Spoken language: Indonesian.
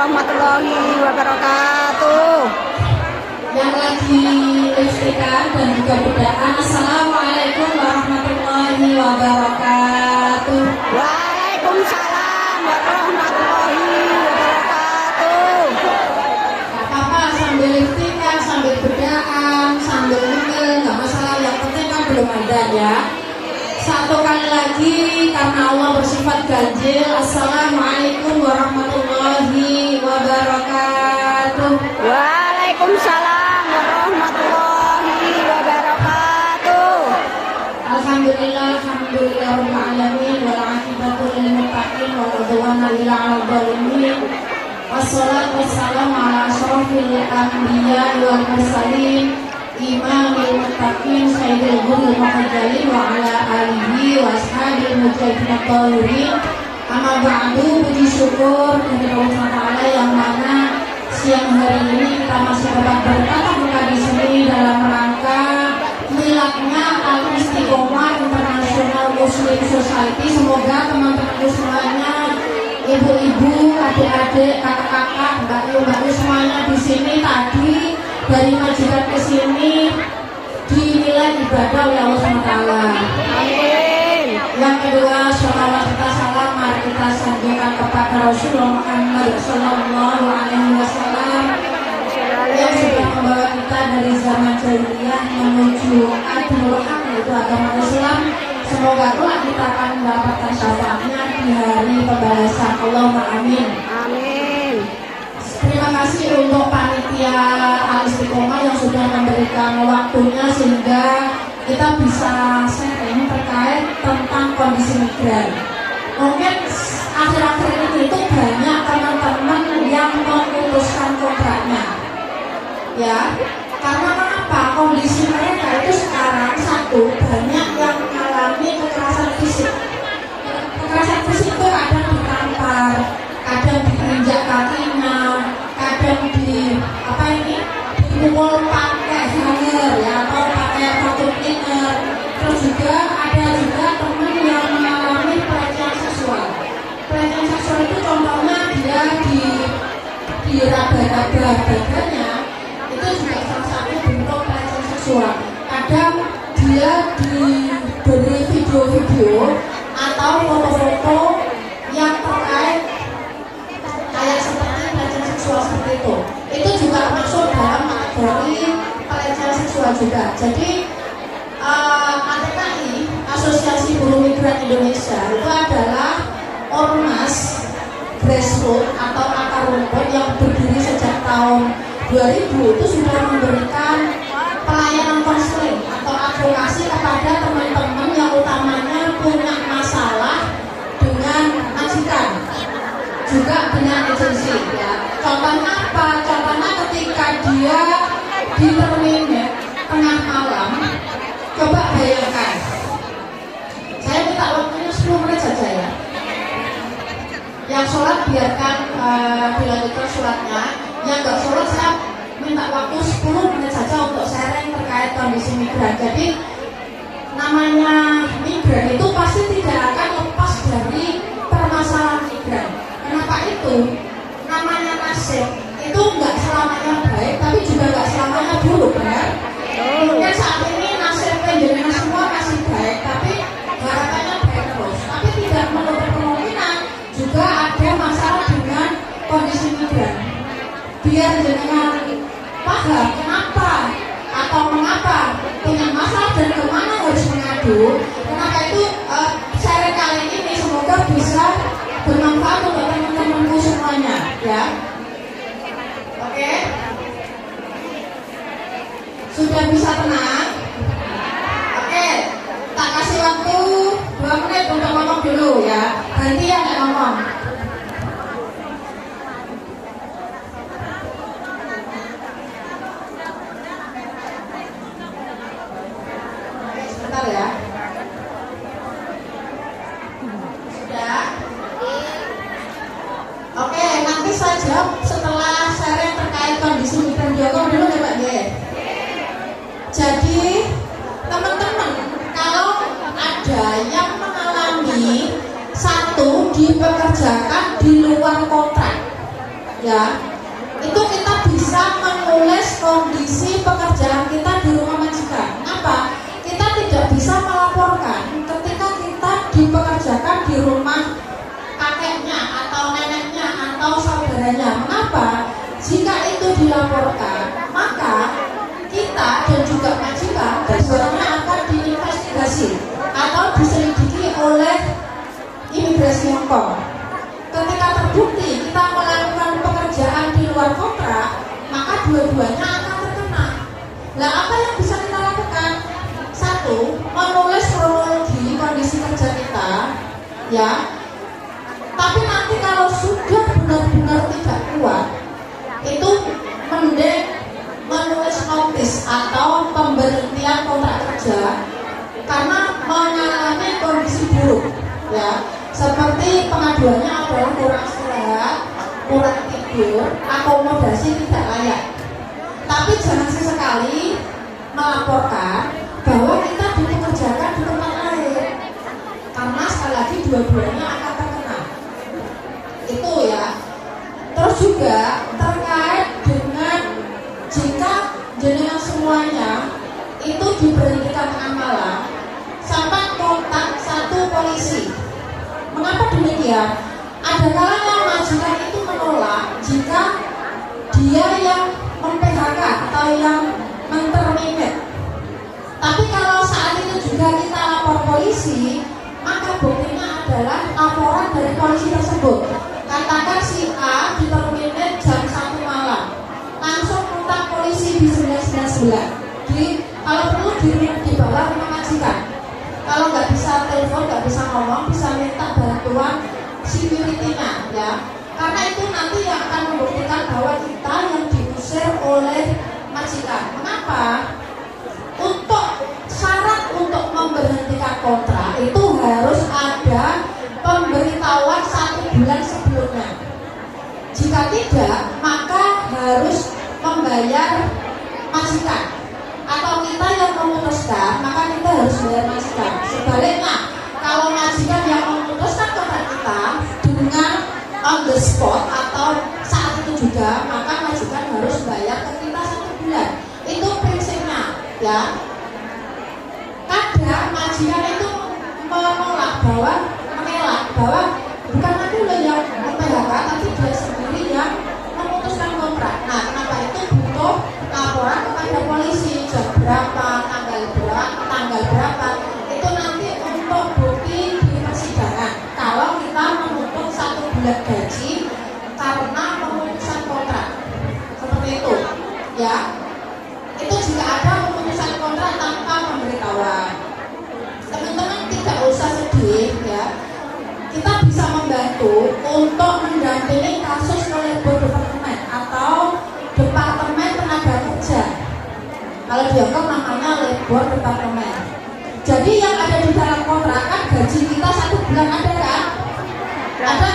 warahmatullahi wabarakatuh. Yang lagi lipstikan dan juga berdoa, assalamualaikum warahmatullahi wabarakatuh. Waalaikumsalam warahmatullahi wabarakatuh. Gak apa-apa, sambil lipstikan, sambil berdoa, sambil ngel, gak masalah. Yang penting kan belum ada ya. Satu kali lagi karena Allah bersifat ganjil. Assalamualaikum warahmatullahi wabarakatuh. Waalaikumsalam warahmatullahi wabarakatuh. Alhamdulillah, alhamdulillah rabbil alamin wal aqibatu lil muttaqin wa ridwana lil 'alamin. Wassalatu wassalamu ala asyrofil anbiya wal mursalin imamil muttaqin sayyidil ghurril muhajjalin wa ala alihi wa ashabil mujahidin at-tahirin. Amma ba'du, puji syukur kepada Allah Ta'ala yang mana siang hari ini kita masih dapat bertatap muka di sini dalam rangka miladnya Al-Istiqomah International Muslim Society. Semoga teman-teman semuanya, ibu-ibu, adik-adik, kakak-kakak, mbak-mbak semuanya di sini tadi dari majikan ke sini dinilai ibadah oleh Allah SWT. Amin. Yang kedua, sholawat kita salam mari kita sanjungkan kepada Rasulullah Muhammad Sallallahu Alaihi Wasallam yang sudah membawa kita dari zaman jahiliyah menuju adil haq, yaitu agama Islam. Semoga kelak kita akan mendapatkan syafaatnya di hari pembalasan. Allahumma amin. Amin. Terima kasih untuk panitia Al-Istiqomah yang sudah memberikan waktunya sehingga kita bisa sharing terkait tentang kondisi migran. Mungkin akhir-akhir ini itu banyak teman-teman yang memutuskan kontraknya, ya. Karena kenapa? Kondisi mereka itu sekarang satu, banyak yang mengalami kekerasan fisik. Kekerasan fisik itu kadang ditampar, kadang diinjak kakinya, kadang dipukul pakai hanger ya, atau pakai vacuum cleaner. Terus juga ada juga teman yang mengalami pelecehan seksual. Pelecehan seksual itu contohnya dia diraba-raba badannya, itu juga salah satu bentuk pelecehan seksual. Kadang dia diberi video-video atau foto-foto yang terkait kayak seperti pelecehan seksual seperti itu. Itu juga masuk dalam kategori pelecehan seksual juga. Jadi ATKI, Asosiasi Buruh Migran Indonesia, itu adalah ormas grassroots atau akar rumput yang berdiri sejak tahun 2000. Itu sudah memberikan pelayanan konseling atau advokasi kepada teman-teman yang utamanya punya masalah dengan majikan, juga dengan agensi ya. Contohnya apa? Contohnya ketika dia di terminal tengah malam, coba bayangkan, saya minta waktunya 10 menit saja ya. Yang sholat biarkan dilanjutkan sholatnya, yang nggak sholat saya minta waktu 10 menit saja untuk sharing terkait kondisi migran. Jadi namanya migran itu pasti tidak akan lepas dari permasalahan migran. Kenapa itu? Namanya nasib itu nggak selamanya baik, tapi juga nggak selamanya buruk, benar? Mungkin saat ini nasib penjenengan semua masih baik, tapi harapannya baik terus. Tapi tidak menutup kemungkinan juga ada masalah dengan kondisi migran. Biar jenengan paham kenapa atau mengapa punya masalah dan kemana harus mengadu. Kenapa itu sharing kali ini semoga bisa bermanfaat untuk teman-temanku semuanya, ya. Oke? Sudah bisa tenang? Oke, tak kasih waktu 2 menit untuk ngomong dulu ya. Ganti yang nggak ngomong. Oke, sebentar ya. Sudah? Oke, nanti saya jawab setelah sharing terkait kondisi migran Joko dulu ya Pak G. Jadi teman-teman, kalau ada yang mengalami satu dipekerjakan di luar kontrak, ya, itu kita bisa menulis kondisi pekerjaan kita di rumah majikan. Kenapa? Kita tidak bisa melaporkan ketika kita dipekerjakan di rumah kakeknya atau neneknya atau saudaranya. Mengapa? Jika itu dilaporkan, maka kita dan juga majikan keduanya akan diinvestigasi atau diselidiki oleh imigrasi Hongkong. Ketika terbukti kita melakukan pekerjaan di luar kontrak, maka dua-duanya akan terkena. Nah, apa yang bisa kita lakukan? Satu, menulis kronologi kondisi kerja kita, ya. Tapi nanti kalau sudah benar-benar tidak kuat, itu mending menulis notis atau pemberhentian kontrak kerja karena mengalami kondisi buruk, ya. Seperti pengaduannya adalah kurang istirahat, kurang tidur, akomodasi tidak layak. Tapi jangan sesekali melaporkan bahwa kita dipekerjakan di tempat lain, karena sekali lagi dua-duanya akan terkena. Itu ya. Terus juga terkait dengan jika jenengan semuanya itu diberhentikan tengah malam, sampai kontak satu polisi. Mengapa demikian? Ada kalanya majikan itu menolak jika dia yang mem-PHK atau yang men-terminate. Tapi kalau saat itu juga kita lapor polisi, maka buktinya adalah laporan dari polisi tersebut. Katakan si A di-terminate jam 1 malam, langsung kontak polisi di 999. Kalau perlu di bawah rumah majikan. Kalau nggak bisa telepon, nggak bisa ngomong, bisa minta bantuan security-nya, ya. Karena itu nanti yang akan membuktikan bahwa kita yang diusir oleh majikan. Mengapa? Untuk syarat untuk memberhentikan kontrak itu harus ada pemberitahuan 1 bulan sebelumnya. Jika tidak, maka harus membayar majikan. Atau kita yang memutuskan, maka kita harus bayar majikan. Sebaliknya, kalau majikan yang memutuskan kontrak kita dengan on the spot atau saat itu juga, maka majikan harus bayar ke kita 1 bulan. Itu prinsipnya, ya. Kadang majikan itu mengelak bahwa bukan aku yang mem-PHK, tapi dia sendiri yang memutuskan kontrak. Nah, kenapa itu butuh laporan kepada polisi, jam berapa, tanggal berapa, itu nanti untuk bukti di persidangan. Kalau kita menuntut 1 bulan gaji karena pemutusan kontrak, seperti itu, ya. Itu jika ada pemutusan kontrak tanpa pemberitahuan. Teman-teman tidak usah sedih, ya. Kita bisa membantu untuk mendampingi kasus oleh departemen atau departemen tenaga kerja. Kalau di Hongkong namanya labor departemen. Jadi yang ada di dalam kontrak kan gaji kita 1 bulan ada kan? Ada